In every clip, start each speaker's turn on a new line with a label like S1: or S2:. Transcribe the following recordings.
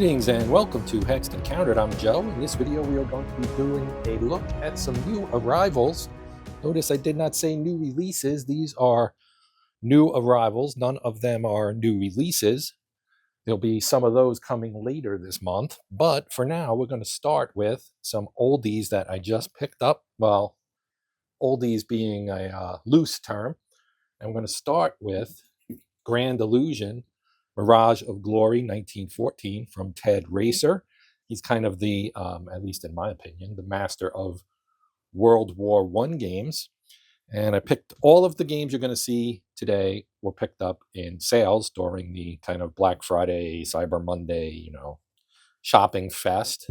S1: Greetings and welcome to Hexed Countered. I'm Joe. In this video, we are going to be doing a look at some new arrivals. Notice I did not say new releases. These are new arrivals. None of them are new releases. There'll be some of those coming later this month. But for now, we're going to start with some oldies that I just picked up. Well, oldies being a loose term. And we're going to start with Grand Illusion, Mirage of Glory, 1914, from Ted Racer. He's kind of the, at least in my opinion, the master of World War I games. And I picked all of the games you're going to see today were picked up in sales during the kind of Black Friday, Cyber Monday, shopping fest.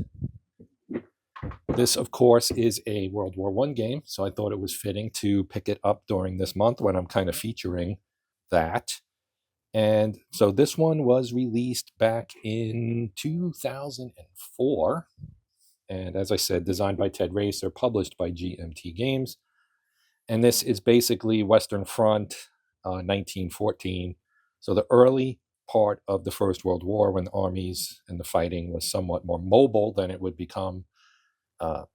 S1: This, of course, is a World War I game, so I thought it was fitting to pick it up during this month when I'm kind of featuring that. And so this one was released back in 2004. And as I said, designed by Ted Racer, published by GMT Games. And this is basically Western Front, 1914. So the early part of the First World War, when the armies and the fighting was somewhat more mobile than it would become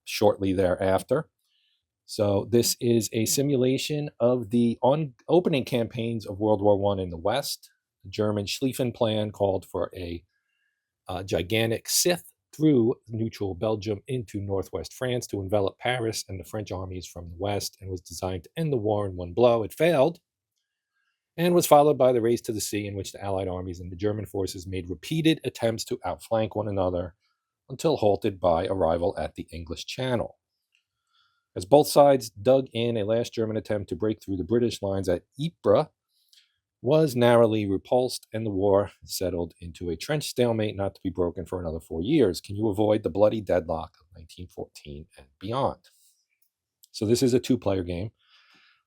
S1: shortly thereafter. So this is a simulation of the opening campaigns of World War I in the West. The German Schlieffen Plan called for a gigantic scythe through neutral Belgium into northwest France to envelop Paris and the French armies from the west, and was designed to end the war in one blow. It failed, and was followed by the race to the sea, in which the Allied armies and the German forces made repeated attempts to outflank one another until halted by arrival at the English Channel. As both sides dug in, a last German attempt to break through the British lines at Ypres was narrowly repulsed, and the war settled into a trench stalemate not to be broken for another 4 years. Can you avoid the bloody deadlock of 1914 and beyond? So this is a two-player game.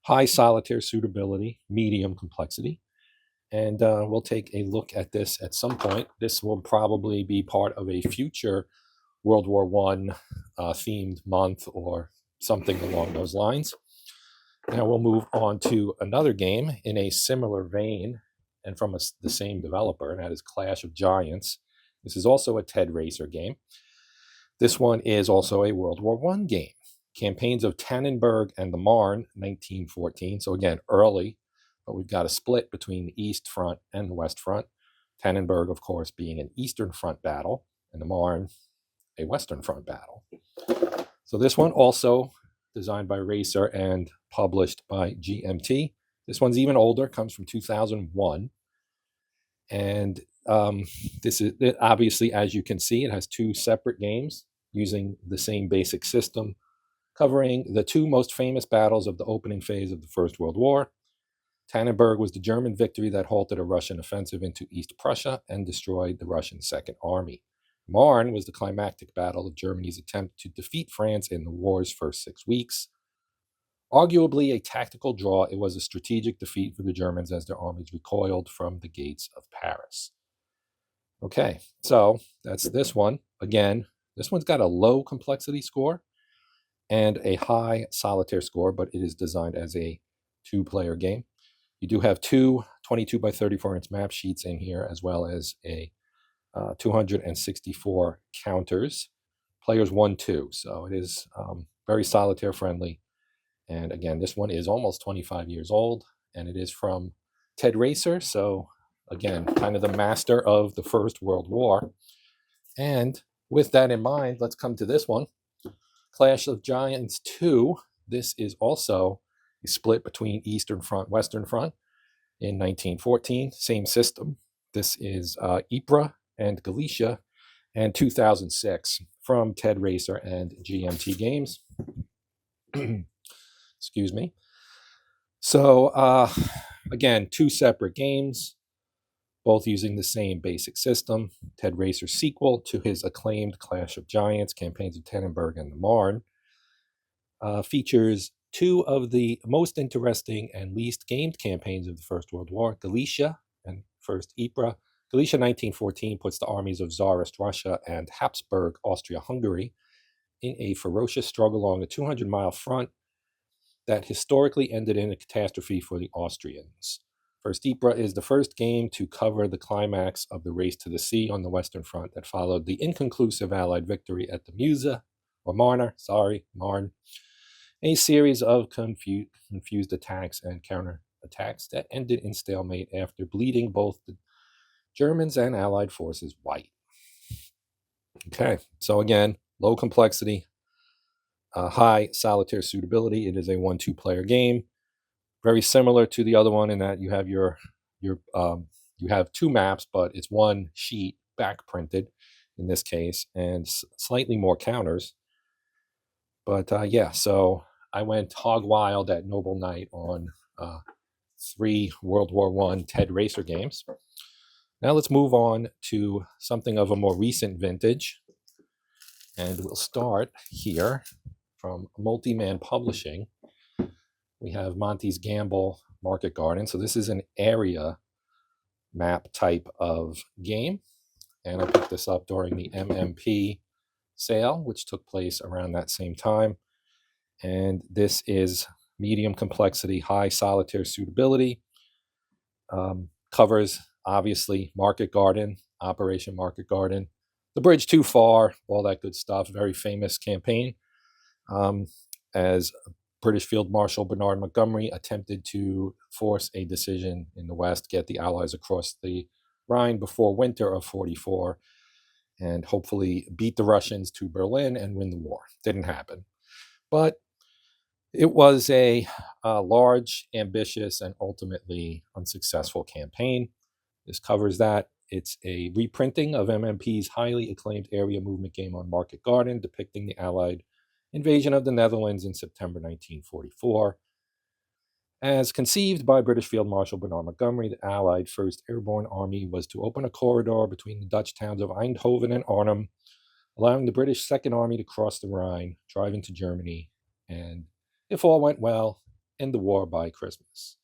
S1: High solitaire suitability, medium complexity. And we'll take a look at this at some point. This will probably be part of a future World War I themed month or something along those lines. Now we'll move on to another game in a similar vein and from the same developer, and that is Clash of Giants. This is also a Ted Racer game. This one is also a World War I game. Campaigns of Tannenberg and the Marne, 1914. So again, early, but we've got a split between the East Front and the West Front. Tannenberg, of course, being an Eastern Front battle, and the Marne, a Western Front battle. So this one also designed by Racer and published by GMT. This one's even older, comes from 2001. And this is obviously, as you can see, it has two separate games using the same basic system, covering the two most famous battles of the opening phase of the First World War. Tannenberg was the German victory that halted a Russian offensive into East Prussia and destroyed the Russian Second Army. Marne was the climactic battle of Germany's attempt to defeat France in the war's first 6 weeks. Arguably a tactical draw, it was a strategic defeat for the Germans as their armies recoiled from the gates of Paris. Okay, so that's this one. Again, this one's got a low complexity score and a high solitaire score, but it is designed as a two-player game. You do have two 22 by 34 inch map sheets in here, as well as a 264 counters, players 1-2. So it is very solitaire friendly. And again, this one is almost 25 years old, and it is from Ted Racer. So again, kind of the master of the First World War. And with that in mind, let's come to this one, Clash of Giants 2. This is also a split between Eastern Front, Western Front in 1914. Same system. This is Ypres and Galicia, and 2006 from Ted Racer and GMT Games. Excuse me. So again, two separate games, both using the same basic system. Ted Racer's sequel to his acclaimed Clash of Giants, Campaigns of Tannenberg and the Marne, features two of the most interesting and least gamed campaigns of the First World War, Galicia and first Ypres. Galicia 1914 puts the armies of Tsarist Russia and Habsburg Austria-Hungary in a ferocious struggle along a 200-mile front that historically ended in a catastrophe for the Austrians. First Ypres is the first game to cover the climax of the race to the sea on the Western Front that followed the inconclusive Allied victory at the Marne, a series of confused attacks and counterattacks that ended in stalemate after bleeding both the Germans and Allied forces white. Okay, so again, low complexity, high solitaire suitability. It is a 1-2 player game, very similar to the other one in that you have you have 2 maps, but it's 1 sheet back printed in this case, and slightly more counters. But yeah, so I went hog wild at Noble Knight on 3 World War I TED Racer games. Now let's move on to something of a more recent vintage. And we'll start here from Multiman Publishing. We have Monty's Gamble Market Garden. So this is an area map type of game. And I picked this up during the MMP sale, which took place around that same time. And this is medium complexity, high solitaire suitability. Covers, obviously, Market Garden, Operation Market Garden, The Bridge Too Far, all that good stuff. Very famous campaign. As British Field Marshal Bernard Montgomery attempted to force a decision in the West, get the Allies across the Rhine before winter of 44, and hopefully beat the Russians to Berlin and win the war. Didn't happen. But it was a large, ambitious, and ultimately unsuccessful campaign. This covers that. It's a reprinting of MMP's highly acclaimed area movement game on Market Garden, depicting the Allied invasion of the Netherlands in September 1944. As conceived by British Field Marshal Bernard Montgomery, the Allied 1st Airborne Army was to open a corridor between the Dutch towns of Eindhoven and Arnhem, allowing the British Second Army to cross the Rhine, drive into Germany, and, if all went well, end the war by Christmas.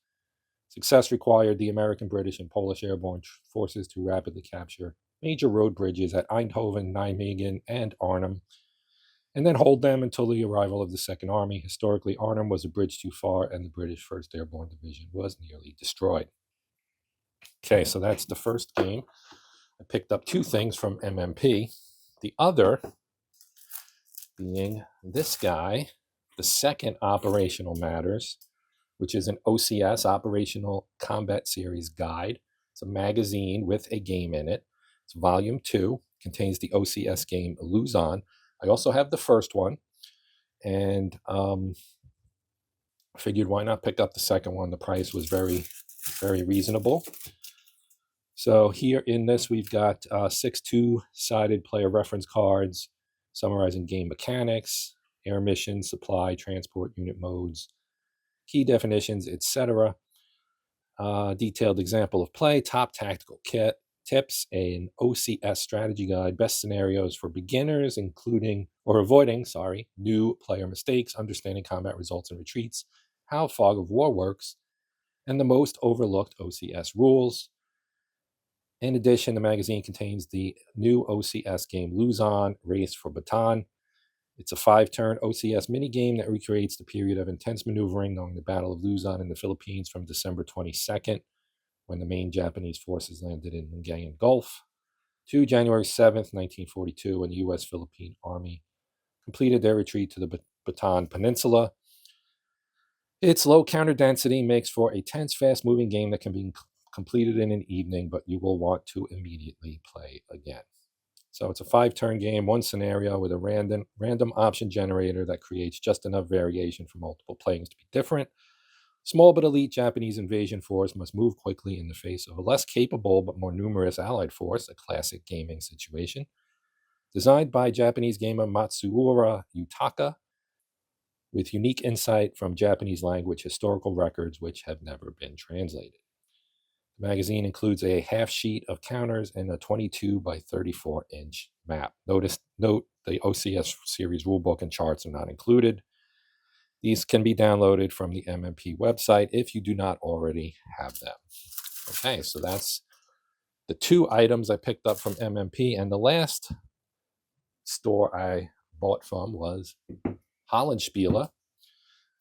S1: Success required the American, British, and Polish airborne forces to rapidly capture major road bridges at Eindhoven, Nijmegen, and Arnhem, and then hold them until the arrival of the Second Army. Historically, Arnhem was a bridge too far, and the British 1st Airborne Division was nearly destroyed. Okay, so that's the first game. I picked up 2 things from MMP. The other being this guy, the second Operational Matters, which is an OCS, Operational Combat Series Guide. It's a magazine with a game in it. It's volume 2, contains the OCS game Luzon. I also have the first one, and figured why not pick up the second one. The price was very, very reasonable. So here in this, we've got 6 2-sided player reference cards summarizing game mechanics, air missions, supply, transport, unit modes, key definitions, etc. Detailed example of play, top tactical kit, tips, an OCS strategy guide, best scenarios for beginners, including or avoiding, new player mistakes, understanding combat results and retreats, how fog of war works, and the most overlooked OCS rules. In addition, the magazine contains the new OCS game Luzon, Race for Bataan. It's a 5-turn OCS minigame that recreates the period of intense maneuvering during the Battle of Luzon in the Philippines from December 22nd, when the main Japanese forces landed in Lingayen Gulf, to January 7th, 1942, when the U.S.-Philippine Army completed their retreat to the Bataan Peninsula. Its low counter density makes for a tense, fast-moving game that can be completed in an evening, but you will want to immediately play again. So it's a 5-turn game, 1 scenario with a random option generator that creates just enough variation for multiple playings to be different. Small but elite Japanese invasion force must move quickly in the face of a less capable but more numerous Allied force, a classic gaming situation. Designed by Japanese gamer Matsuura Yutaka, with unique insight from Japanese language historical records which have never been translated. The magazine includes a half sheet of counters and a 22 by 34 inch map. Note the OCS series rulebook and charts are not included. These can be downloaded from the MMP website if you do not already have them. Okay, so that's the 2 items I picked up from MMP, and the last store I bought from was Hollandspiele.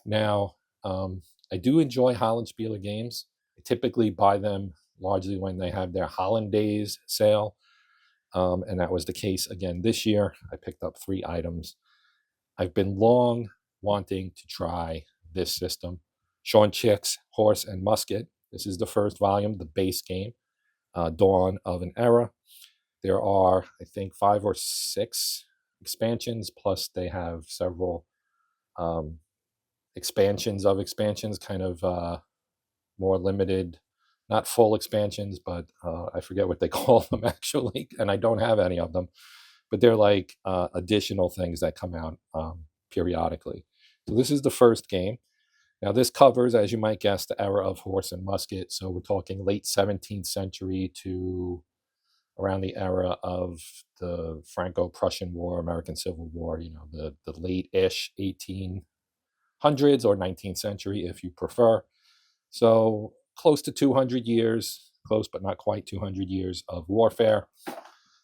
S1: Now, I do enjoy Hollandspiele games. I typically buy them largely when they have their Hollandaise sale, and that was the case again this year. I picked up 3 items. I've been long wanting to try this system, Sean Chick's Horse and Musket. This is the first volume, the base game, Dawn of an Era. There are, I think, 5 or 6 expansions, plus they have several expansions of expansions, kind of more limited, not full expansions, but I forget what they call them actually, and I don't have any of them, but they're like additional things that come out periodically. So this is the first game. Now this covers, as you might guess, the era of Horse and Musket. So we're talking late 17th century to around the era of the Franco-Prussian War, American Civil War, the late-ish 1800s or 19th century, if you prefer. So close to 200 years, close but not quite 200 years of warfare.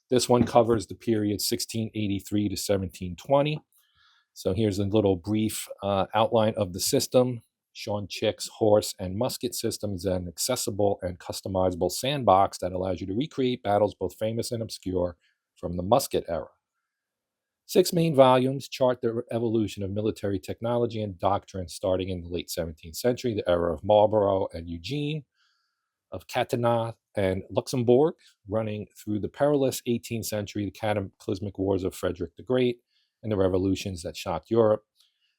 S1: This one covers the period 1683 to 1720. So here's a little brief outline of the system. Sean Chick's Horse and Musket system is an accessible and customizable sandbox that allows you to recreate battles both famous and obscure from the Musket era. 6 main volumes chart the evolution of military technology and doctrine starting in the late 17th century, the era of Marlborough and Eugene, of Catinat and Luxembourg, running through the perilous 18th century, the cataclysmic wars of Frederick the Great, and the revolutions that shocked Europe,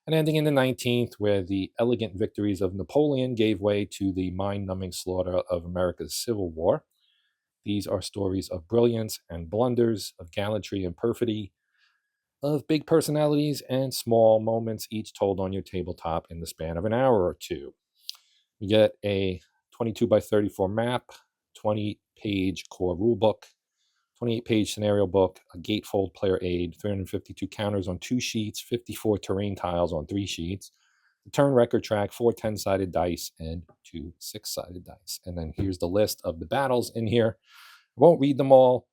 S1: and ending in the 19th, where the elegant victories of Napoleon gave way to the mind-numbing slaughter of America's Civil War. These are stories of brilliance and blunders, of gallantry and perfidy, of big personalities and small moments, each told on your tabletop in the span of an hour or two. You get a 22 by 34 map, 20-page core rulebook, 28-page scenario book, a gatefold player aid, 352 counters on 2 sheets, 54 terrain tiles on 3 sheets, the turn record track, 4 10-sided dice, and 2 6-sided dice. And then here's the list of the battles in here. I won't read them all.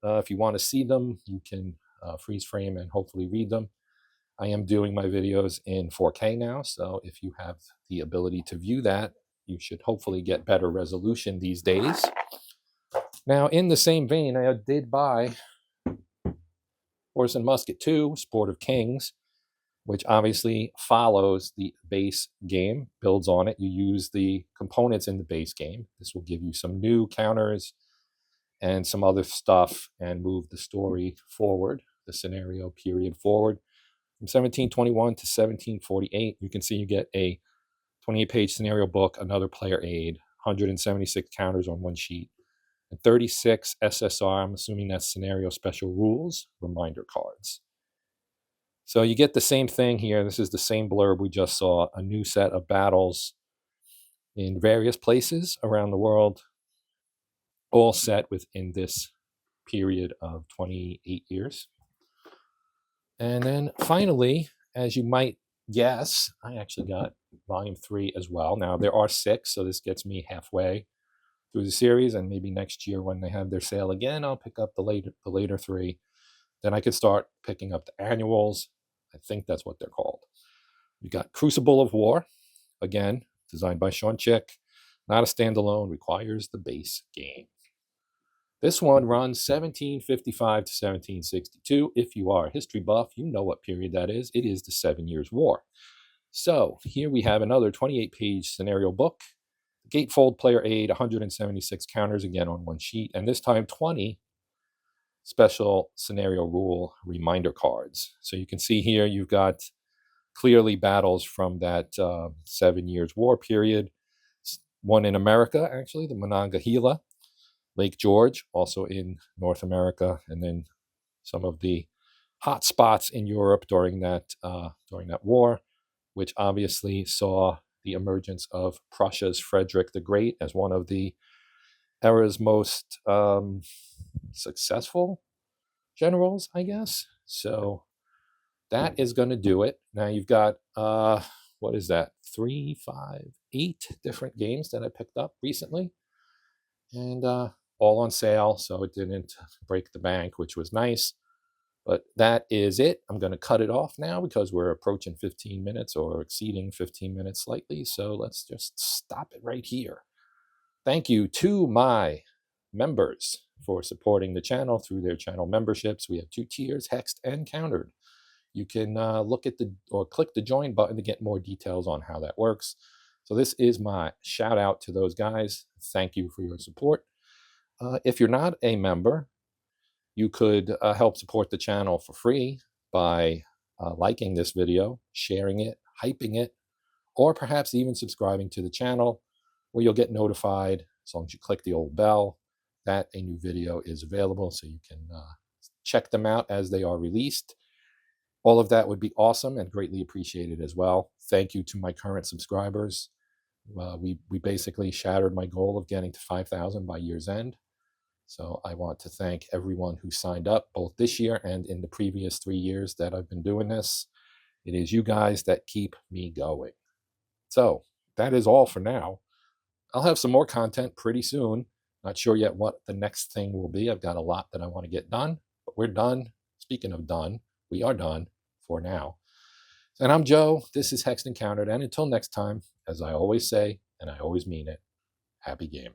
S1: If you want to see them, you can freeze frame and hopefully read them. I am doing my videos in 4K now, so if you have the ability to view that, you should hopefully get better resolution these days. Now, in the same vein, I did buy Horse and Musket 2, Sport of Kings, which obviously follows the base game, builds on it. You use the components in the base game. This will give you some new counters and some other stuff and move the story forward, the scenario period forward. From 1721 to 1748, you can see you get a 28-page scenario book, another player aid, 176 counters on 1 sheet, and 36 SSR, I'm assuming that's scenario special rules, reminder cards. So you get the same thing here. This is the same blurb we just saw, a new set of battles in various places around the world, all set within this period of 28 years. And then finally, as you might guess, I actually got volume 3 as well. Now there are 6, so this gets me halfway through the series, and maybe next year when they have their sale again, I'll pick up the later 3. Then I could start picking up the annuals. I think that's what they're called. We got Crucible of War, again, designed by Sean Chick. Not a standalone, requires the base game. This one runs 1755 to 1762. If you are a history buff, you know what period that is. It is the 7 Years' War. So here we have another 28-page scenario book, gatefold player aid, 176 counters again on 1 sheet, and this time 20 special scenario rule reminder cards. So you can see here you've got clearly battles from that 7 Years' War period. One in America, actually, the Monongahela, Lake George, also in North America, and then some of the hot spots in Europe during that war, which obviously saw the emergence of Prussia's Frederick the Great as one of the era's most successful generals, I guess. So that is going to do it. Now you've got, what is that, 3, 5, 8 different games that I picked up recently. And all on sale, so it didn't break the bank, which was nice. But that is it. I'm going to cut it off now because we're approaching 15 minutes or exceeding 15 minutes slightly. So let's just stop it right here. Thank you to my members for supporting the channel through their channel memberships. We have 2 tiers, Hexed and Countered. You can look at or click the join button to get more details on how that works. So this is my shout out to those guys. Thank you for your support. If you're not a member, you could help support the channel for free by liking this video, sharing it, hyping it, or perhaps even subscribing to the channel, where you'll get notified, as long as you click the old bell, that a new video is available, so you can check them out as they are released. All of that would be awesome and greatly appreciated as well. Thank you to my current subscribers. We basically shattered my goal of getting to 5,000 by year's end. So I want to thank everyone who signed up, both this year and in the previous 3 years that I've been doing this. It is you guys that keep me going. So that is all for now. I'll have some more content pretty soon. Not sure yet what the next thing will be. I've got a lot that I want to get done, but we're done. Speaking of done, we are done for now. And I'm Joe. This is Hexed Countered. And until next time, as I always say, and I always mean it, happy gaming.